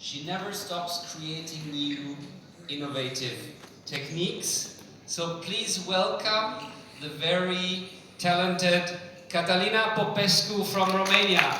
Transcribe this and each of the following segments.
She never stops creating new, innovative techniques. So please welcome the very talented Catalina Popescu from Romania.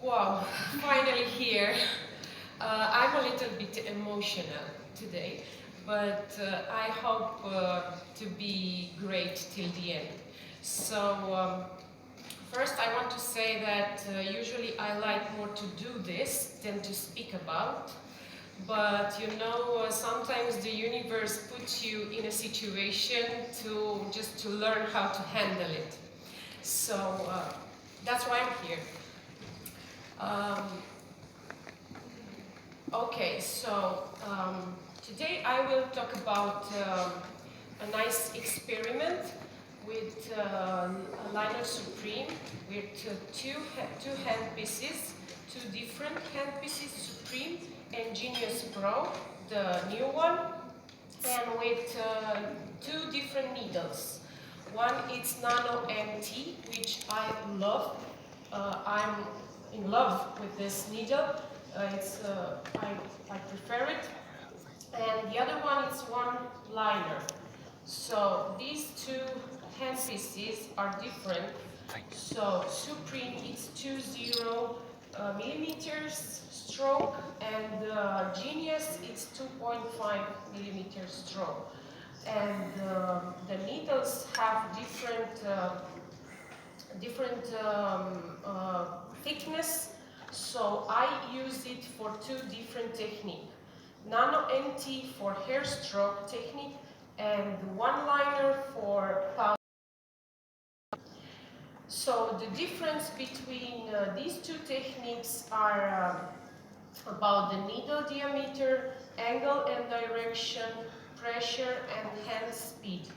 Wow, finally here. I'm a little bit emotional today, but I hope to be great till the end. So first I want to say that usually I like more to do this than to speak about. But you know, sometimes the universe puts you in a situation to just to learn how to handle it. So that's why I'm here. Okay, so today I will talk about a nice experiment with a liner supreme with two handpieces, two different handpieces, supreme and genius brow, the new one, and with two different needles. One is nano MT, which I love. I'm in love with this needle. I prefer it. And the other one is one liner. So these two handpieces are different. So Supreme is 20 millimeters stroke, and Genius is 2.5 millimeters stroke. And the needles have different thickness. So I use it for two different techniques. Nano MT for hair stroke technique and one liner for powder. So the difference between these two techniques are about the needle diameter, angle and direction, pressure and hand speed.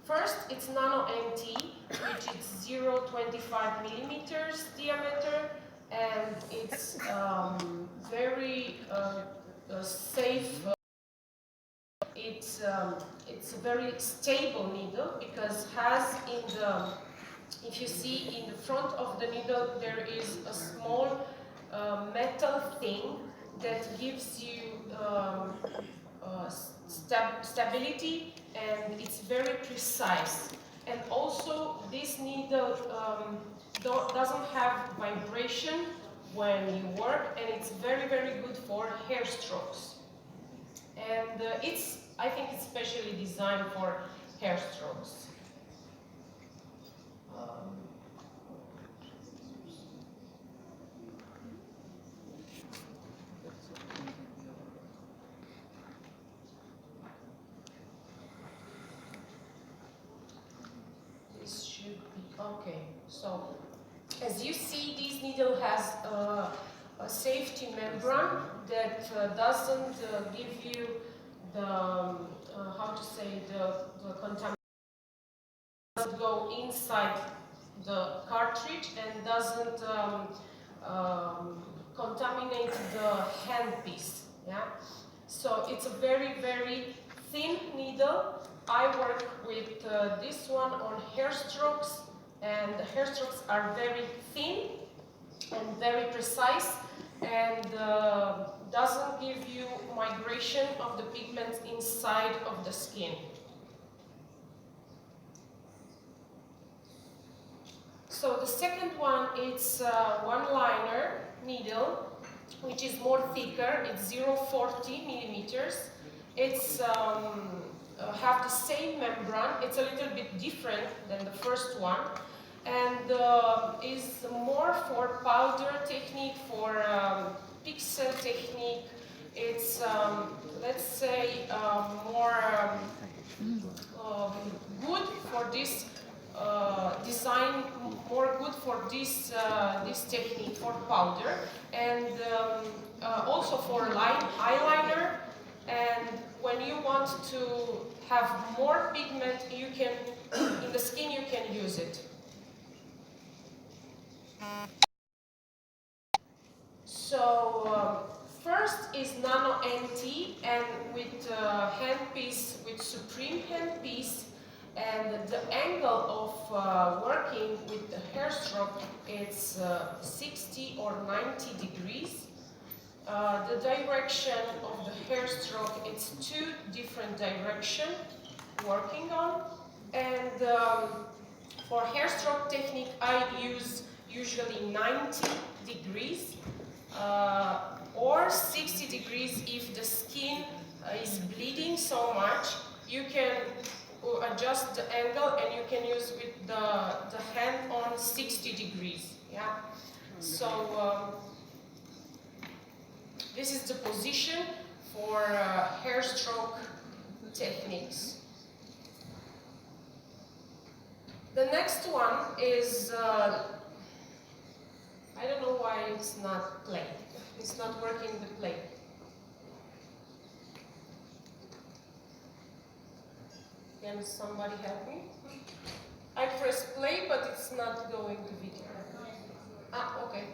First, it's nano MT, which is 0.25 millimeters diameter, and it's very safe. It's a very stable needle because has in the, if you see in the front of the needle, there is a small metal thing that gives you stability, and it's very precise. And also this needle doesn't have vibration when you work, and it's very, very good for hair strokes. And I think it's specially designed for hair strokes. This should be okay. So, as you see, this needle has a safety membrane that doesn't give you the, how to say, the contamination. Doesn't go inside the cartridge and doesn't contaminate the handpiece. Yeah? So it's a very, very thin needle. I work with this one on hair strokes, and the hair strokes are very thin and very precise, and doesn't give you migration of the pigments inside of the skin. So the second one is one liner needle, which is more thicker. It's 0.40 millimeters. It's have the same membrane. It's a little bit different than the first one, and is more for powder technique, for pixel technique. It's let's say more good for this design, more good for this this technique for powder, and also for eyeliner. And when you want to have more pigment, you can in the skin, you can use it. So first is Nano NT, and with handpiece, with Supreme handpiece, and the angle of working with the hair stroke, it's 60 or 90 degrees. The direction of the hair stroke, it's 2 different directions working on. And for hair stroke technique, I use usually 90 degrees or 60 degrees if the skin is bleeding so much. You can adjust the angle and you can use with the hand on 60 degrees. Yeah. So this is the position for hair stroke techniques. The next one is, I don't know why it's not playing. It's not working the play. Can somebody help me? I press play, but it's not going to video. Ah, okay.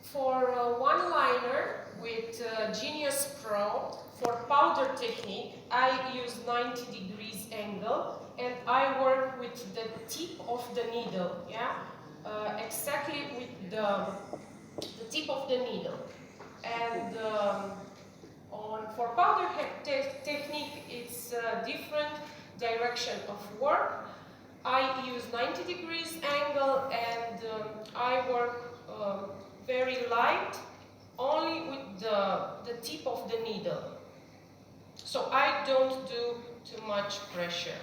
For one liner with Genius Pro, for powder technique, I use 90 degrees angle, and I work with the tip of the needle, yeah? Exactly with the tip of the needle. And for powder technique, it's a different direction of work. I use 90 degrees angle, and I work very light, only with the tip of the needle. So I don't do too much pressure.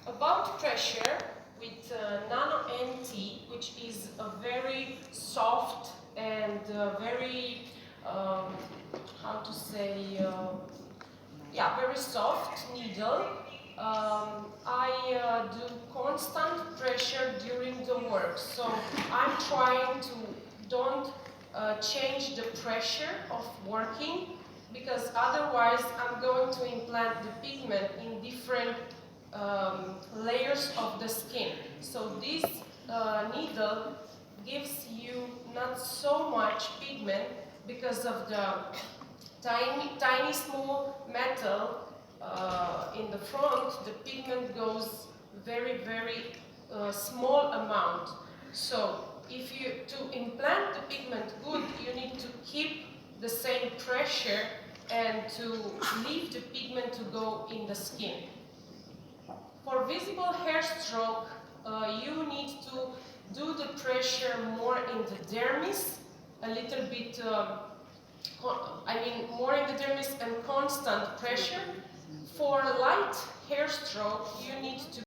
About pressure, with Nano NT, which is a very soft and very, how to say, yeah, very soft needle. I do constant pressure during the work, so I'm trying to don't change the pressure of working, because otherwise I'm going to implant the pigment in different layers of the skin. So this needle gives you not so much pigment because of the tiny small metal in the front. The pigment goes very small amount. So if you to implant the pigment good, you need to keep the same pressure and to leave the pigment to go in the skin. For visible hair stroke, you need to do the pressure more in the dermis, a little bit, more in the dermis and constant pressure. For light hair stroke, you need to